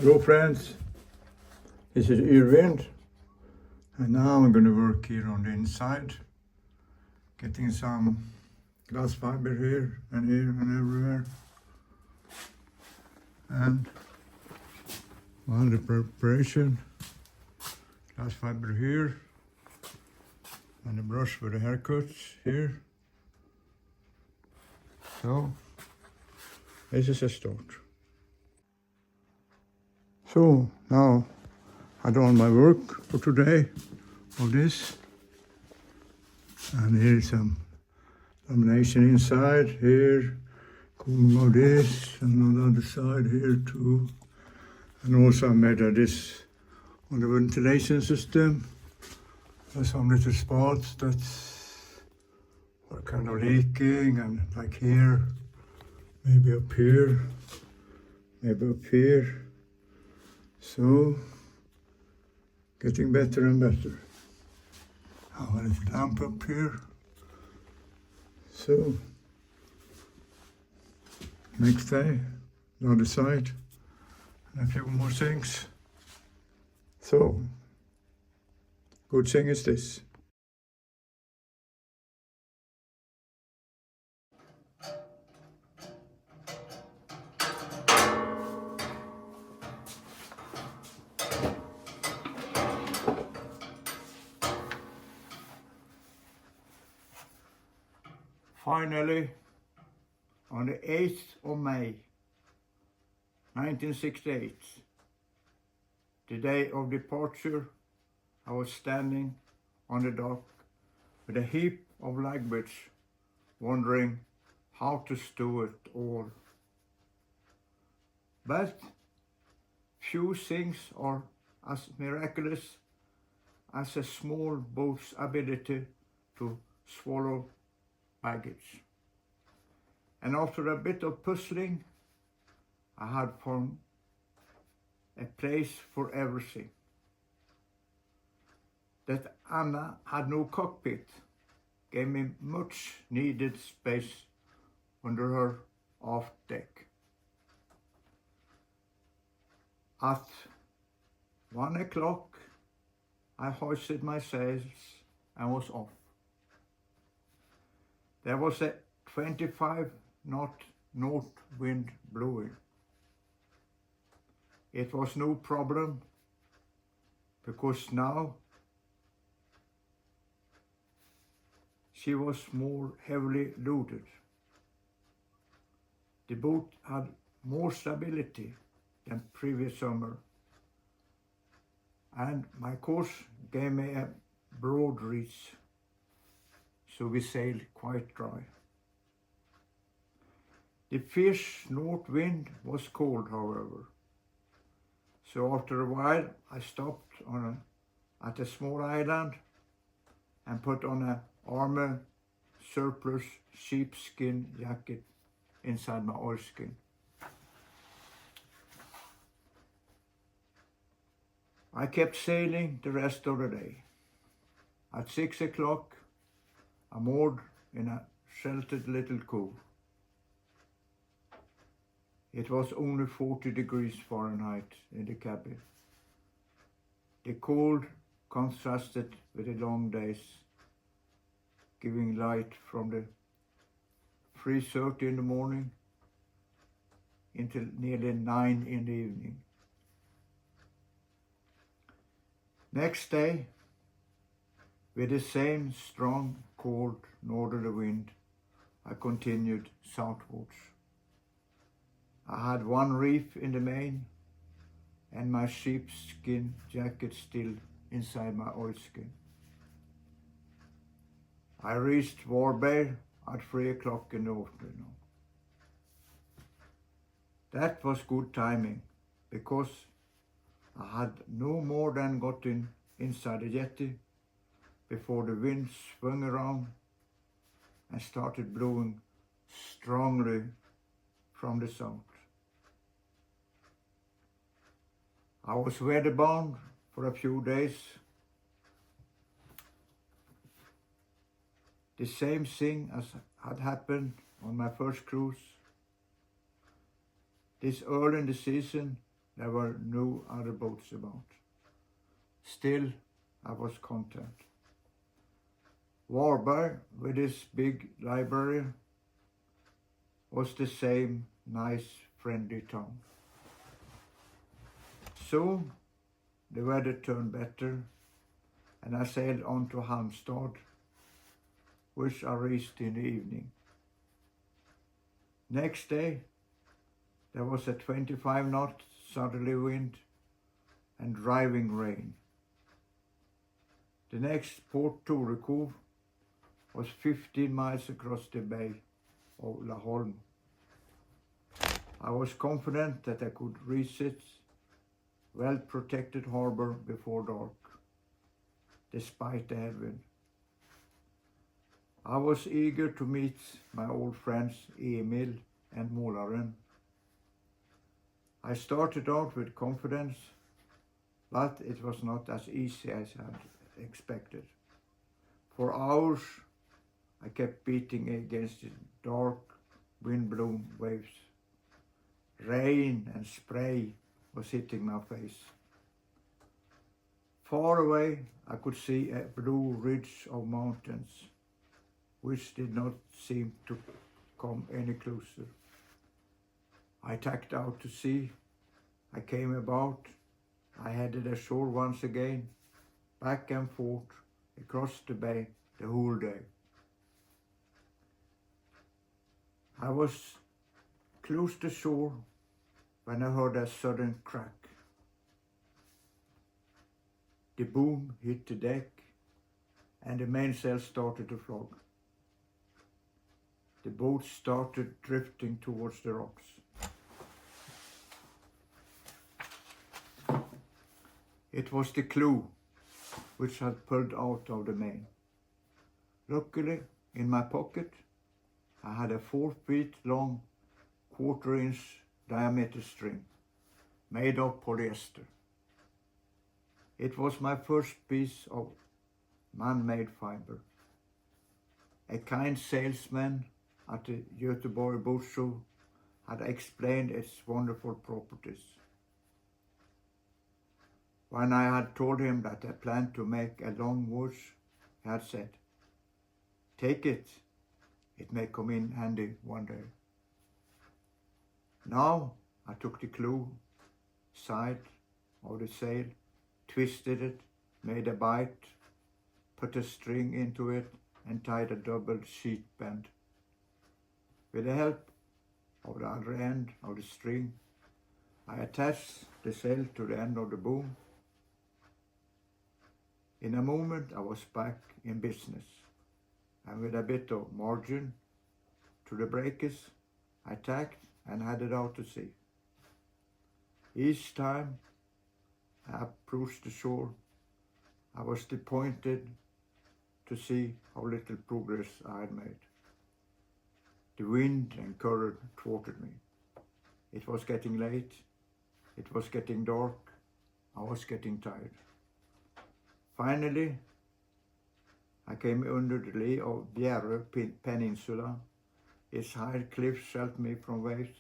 Hello friends, this is Yrvind, and now I'm going to work here on the inside, getting some glass fiber here and everywhere, and while the preparation, glass fiber here, and a brush for the haircuts here. So this is a start. So now I done my work for today of this, and here's some lamination inside here, coming of this, and on the other side here too, and also I made this on the ventilation system. There's some little spots that's are kind of leaking, and like here, maybe up here, maybe up here. So, getting better and better. I have a little lamp up here. So, next day, the other side, and a few more things. So, good thing is this. Finally, on the 8th of May, 1968, the day of departure, I was standing on the dock with a heap of luggage, wondering how to stow it all. But few things are as miraculous as a small boat's ability to swallow baggage. And after a bit of puzzling, I had found a place for everything. That Anna had no cockpit gave me much needed space under her aft deck. At 1 o'clock, I hoisted my sails and was off. There was a 25-knot north wind blowing. It was no problem, because now she was more heavily loaded. The boat had more stability than previous summer, and my course gave me a broad reach, so we sailed quite dry. The fierce north wind was cold, however, so after a while I stopped at a small island and put on an armor surplus sheepskin jacket inside my oilskin. I kept sailing the rest of the day. At 6 o'clock, I moored in a sheltered little cove. It was only 40 degrees Fahrenheit in the cabin. The cold contrasted with the long days, giving light from the 3:30 in the morning until nearly 9 in the evening. Next day, with the same strong, cold northerly wind, I continued southwards. I had one reef in the main, and my sheepskin jacket still inside my oilskin. I reached Warberg at 3 o'clock in the afternoon. That was good timing, because I had no more than gotten inside the jetty before the wind swung around and started blowing strongly from the south. I was weather-bound for a few days. The same thing as had happened on my first cruise. This early in the season, there were no other boats about. Still, I was content. Varberg, with its big library, was the same nice, friendly town. Soon, the weather turned better, and I sailed on to Halmstad, which I reached in the evening. Next day, there was a 25-knot southerly wind and driving rain. The next port to Torekov was 15 miles across the bay of Laholm. I was confident that I could reach its well-protected harbor before dark, despite the headwind. I was eager to meet my old friends Emil and Målaren. I started out with confidence, but it was not as easy as I had expected. For hours, I kept beating against the dark, wind-blown waves. Rain and spray was hitting my face. Far away, I could see a blue ridge of mountains, which did not seem to come any closer. I tacked out to sea. I came about. I headed ashore once again, back and forth across the bay the whole day. I was close to shore when I heard a sudden crack. The boom hit the deck and the mainsail started to flog. The boat started drifting towards the rocks. It was the canoe which had pulled out of the main. Luckily, in my pocket, I had a 4 feet long, 1/4 inch diameter string made of polyester. It was my first piece of man-made fiber. A kind salesman at the Göteborg boat show had explained its wonderful properties. When I had told him that I planned to make a long voyage, he had said, "Take it, it may come in handy one day." Now I took the canoe side of the sail, twisted it, made a bight, put a string into it, and tied a double sheet bend. With the help of the other end of the string, I attached the sail to the end of the boom. In a moment I was back in business, and with a bit of margin to the breakers, I tacked and headed out to sea. Each time I approached the shore, I was disappointed to see how little progress I had made. The wind and current thwarted me. It was getting late, it was getting dark, I was getting tired. Finally, I came under the lee of Bjerre Peninsula. Its high cliffs sheltered me from waves.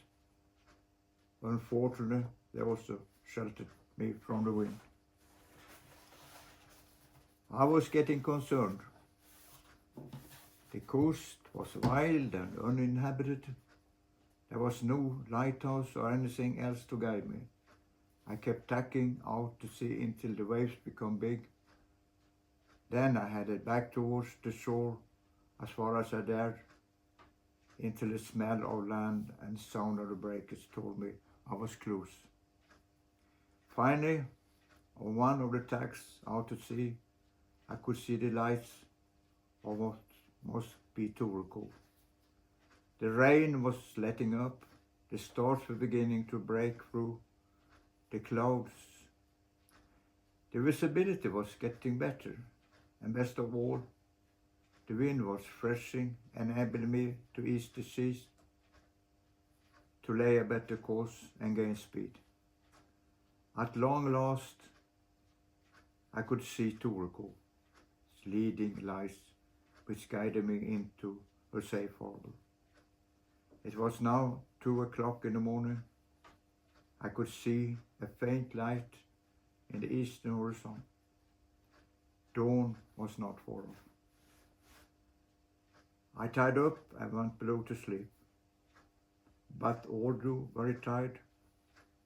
Unfortunately, they also sheltered me from the wind. I was getting concerned. The coast was wild and uninhabited. There was no lighthouse or anything else to guide me. I kept tacking out to sea until the waves became big. Then I headed back towards the shore as far as I dared, until the smell of land and sound of the breakers told me I was close. Finally, on one of the tacks out to sea, I could see the lights of what must be Torekov. The rain was letting up, the stars were beginning to break through the clouds. The visibility was getting better, and best of all, the wind was freshening, enabling me to ease the seas, to lay a better course and gain speed. At long last, I could see Torekov, its leading lights, which guided me into a safe harbor. It was now 2 o'clock in the morning, I could see a faint light in the eastern horizon. Dawn was not far off. I tied up and went below to sleep. But although very tired,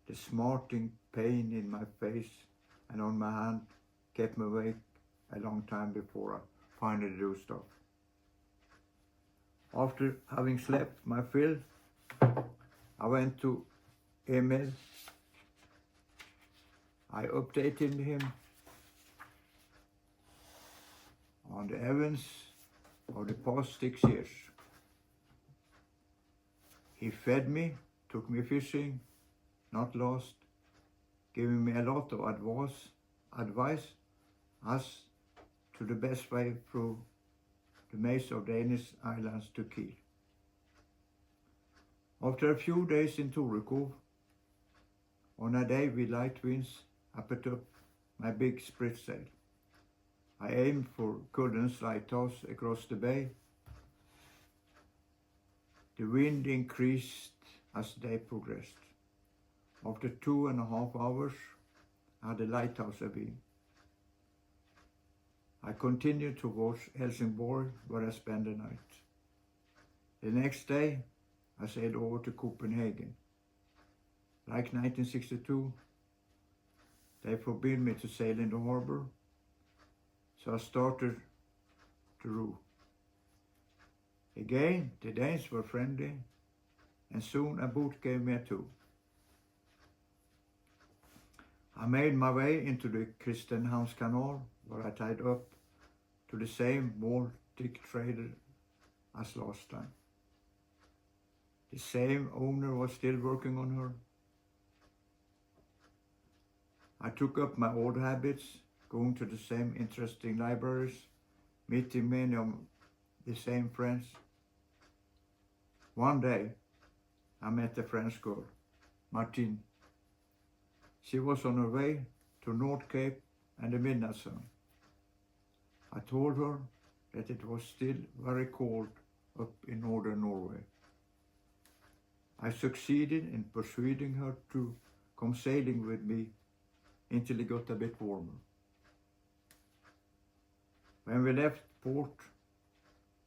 the smarting pain in my face and on my hand kept me awake a long time before I finally dozed off. After having slept my fill, I went to Emil. I updated him on the events of the past 6 years. He fed me, took me fishing, not lost, giving me a lot of advice as to the best way through the maze of Danish islands to Kiel. After a few days in Torekov, on a day with light winds, I put up my big spritsail. I aimed for Cullen's lighthouse across the bay. The wind increased as the day progressed. After 2.5 hours, I had the lighthouse abeam. I continued towards Helsingborg, where I spent the night. The next day, I sailed over to Copenhagen. Like 1962, they forbid me to sail in the harbor, so I started to row. Again, the Danes were friendly, and soon a boat gave me a tow. I made my way into the Kristinehamns Canal, where I tied up to the same Baltic trader as last time. The same owner was still working on her. I took up my old habits, going to the same interesting libraries, meeting many of the same friends. One day, I met a French girl, Martine. She was on her way to North Cape and the Midnight Sun. I told her that it was still very cold up in northern Norway. I succeeded in persuading her to come sailing with me until it got a bit warmer. When we left port,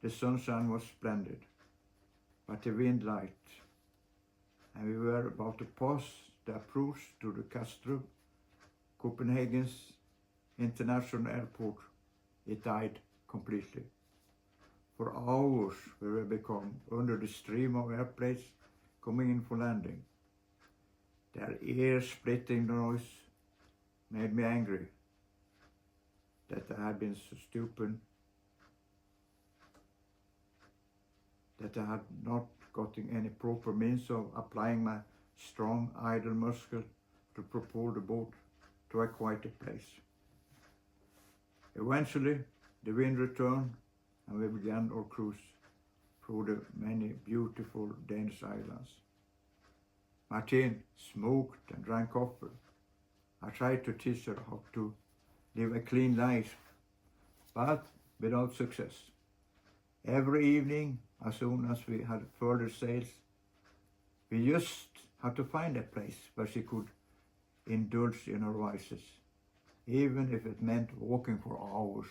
the sunshine was splendid, but the wind light, and we were about to pass the approach to the Kastrup, Copenhagen's international airport. It died completely. For hours we were become under the stream of airplanes coming in for landing. Their ear-splitting noise made me angry that I had been so stupid, that I had not gotten any proper means of applying my strong idle muscle to propel the boat to a quieter place. Eventually, the wind returned and we began our cruise through the many beautiful Danish islands. Martine smoked and drank coffee. I tried to teach her how to live a clean life, but without success. Every evening, as soon as we had further sails, we just had to find a place where she could indulge in her vices, even if it meant walking for hours.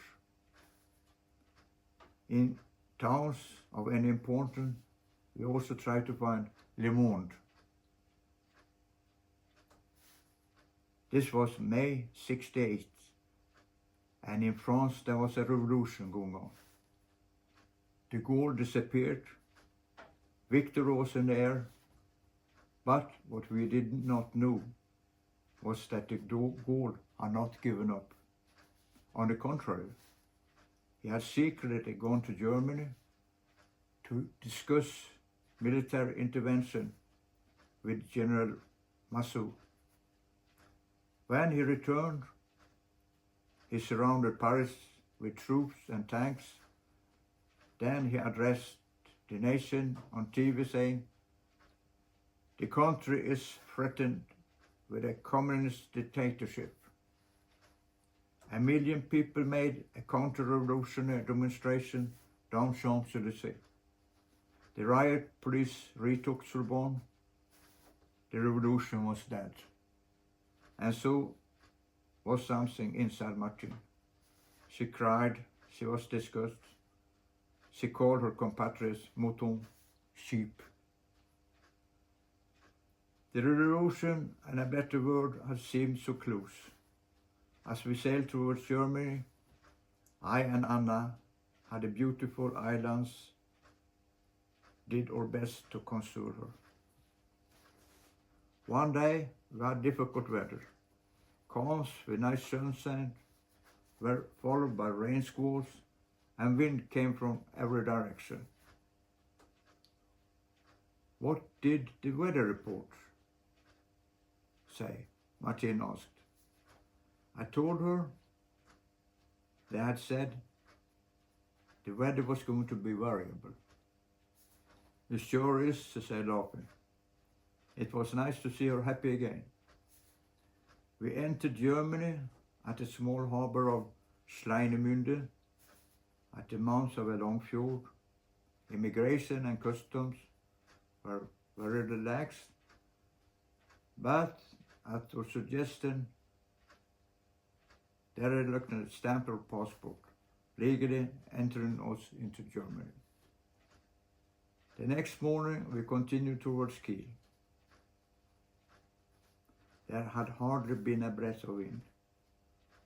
In towns of any importance, we also tried to find Le Monde. This was May 68, and in France there was a revolution going on. De Gaulle disappeared, Victor was in the air, but what we did not know was that de Gaulle had not given up. On the contrary, he had secretly gone to Germany to discuss military intervention with General Massu. When he returned, he surrounded Paris with troops and tanks. Then he addressed the nation on TV saying, "The country is threatened with a communist dictatorship." 1 million people made a counter-revolutionary demonstration down Champs-Élysées. The riot police retook Sorbonne. the revolution was dead. And so was something inside Martin. She cried, she was disgusted. She called her compatriots moutons, sheep. The revolution, and a better word, had seemed so close. As we sailed towards Germany, I and Anna had the beautiful islands, did our best to console her. One day we had difficult weather. Calms with nice sunshine were followed by rain squalls, and wind came from every direction. What did the weather report say? Martin asked. I told her they had said the weather was going to be variable. It sure is, she said, laughing. It was nice to see her happy again. We entered Germany at the small harbour of Svinemünde, at the mouth of a long fjord. Immigration and customs were very relaxed, but at our suggestion, they reluctantly stamped our passport, legally entering us into Germany. The next morning we continued towards Kiel. There had hardly been a breath of wind,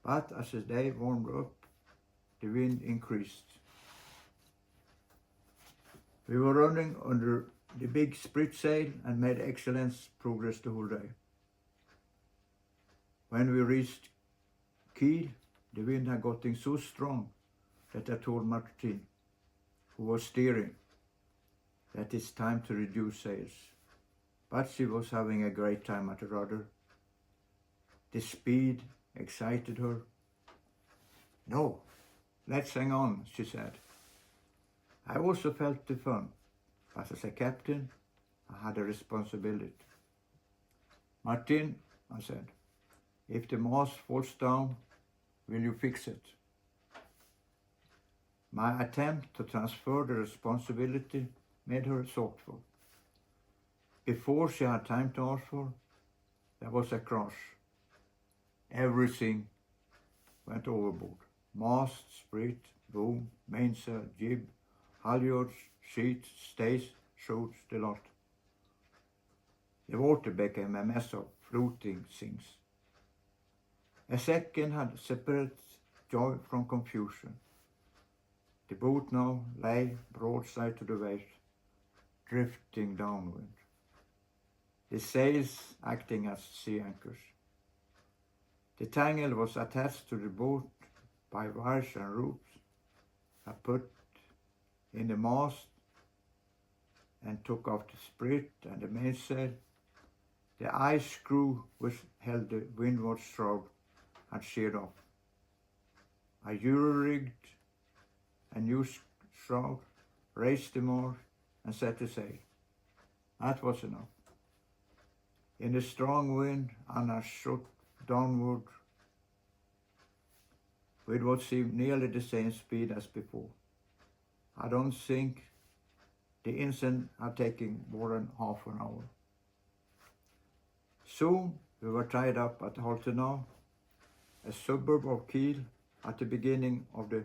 but as the day warmed up, the wind increased. We were running under the big sprit sail and made excellent progress the whole day. When we reached Kiel, the wind had gotten so strong that I told Martin, who was steering, that it's time to reduce sails. But she was having a great time at the rudder. The speed excited her. No, let's hang on, she said. I also felt the fun, but as a captain, I had a responsibility. Martin, I said, if the mast falls down, will you fix it? My attempt to transfer the responsibility made her thoughtful. Before she had time to answer, there was a crash. Everything went overboard. Mast, sprit, boom, mainsail, jib, halyards, sheets, stays, shrouds, the lot. The water became a mess of floating things. A second had separated joy from confusion. The boat now lay broadside to the waves, drifting downwind. The sails acting as sea anchors. The tangle was attached to the boat by wires and ropes. I put in the mast and took off the sprit and the mainsail. The ice screw which held the windward shroud had sheared off. I euro-rigged a new shroud, raised the mast and set the sail. That was enough. In the strong wind, Anna shot downward with what seemed nearly the same speed as before. I don't think the incident had taken more than half an hour. Soon we were tied up at Haltenau, a suburb of Kiel, at the beginning of the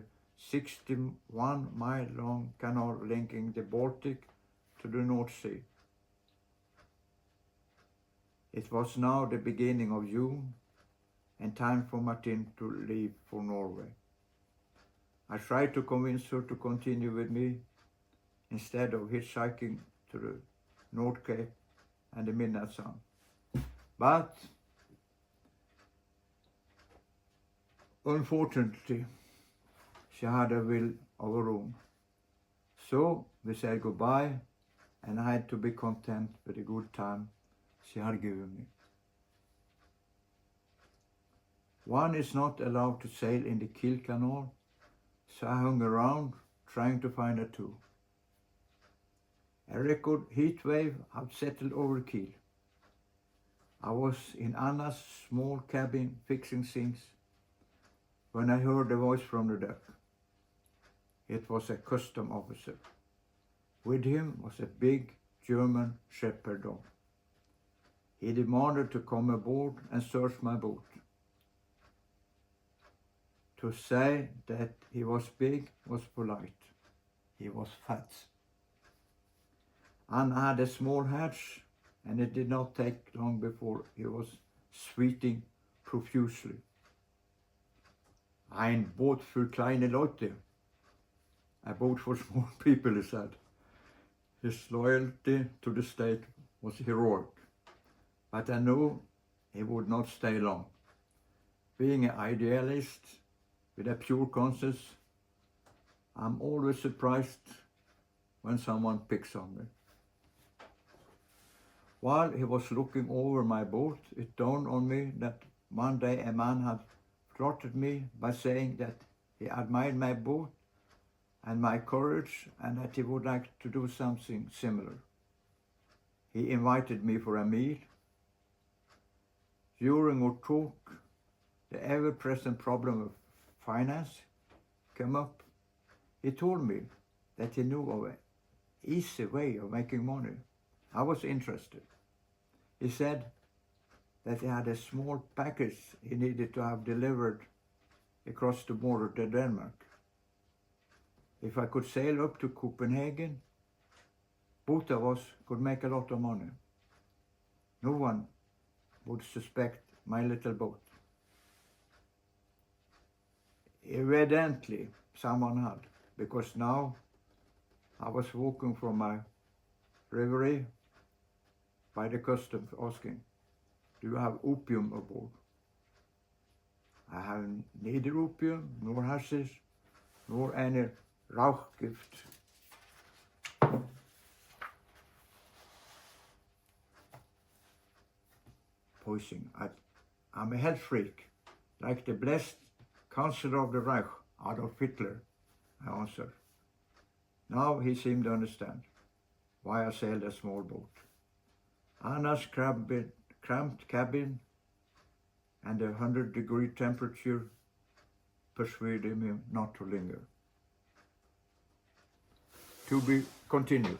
61-mile-long canal linking the Baltic to the North Sea. It was now the beginning of June and time for Martin to leave for Norway. I tried to convince her to continue with me instead of hitchhiking to the North Cape and the midnight sun. But unfortunately, she had a will of her own. So we said goodbye, and I had to be content with the good time she had given me. One is not allowed to sail in the Kiel Canal, so I hung around trying to find a tow. A record heat wave had settled over Kiel. I was in Anna's small cabin fixing things when I heard a voice from the deck. It was a custom officer. With him was a big German shepherd dog. He demanded to come aboard and search my boat. To say that he was big was polite. He was fat. And had a small hatch, and it did not take long before he was sweating profusely. Ein Boot für kleine Leute. A boat for small people, he said. His loyalty to the state was heroic, but I knew he would not stay long. Being an idealist with a pure conscience, I'm always surprised when someone picks on me. While he was looking over my boat, it dawned on me that one day a man had flattered me by saying that he admired my boat and my courage, and that he would like to do something similar. He invited me for a meal. During our talk, the ever-present problem of finance came up. He told me that he knew of an easy way of making money. I was interested. He said that he had a small package he needed to have delivered across the border to Denmark. If I could sail up to Copenhagen, both of us could make a lot of money. No one would suspect my little boat. Evidently, someone had, because now I was walking from my reverie by the customs asking, "Do you have opium aboard?" I have neither opium, nor hashish, nor any rauchgift. Poison. I'm a health freak, like the blessed Chancellor of the Reich, Adolf Hitler, I answered. Now he seemed to understand why I sailed a small boat. Anna's cramped cabin and the 100-degree temperature persuaded me not to linger. To be continued.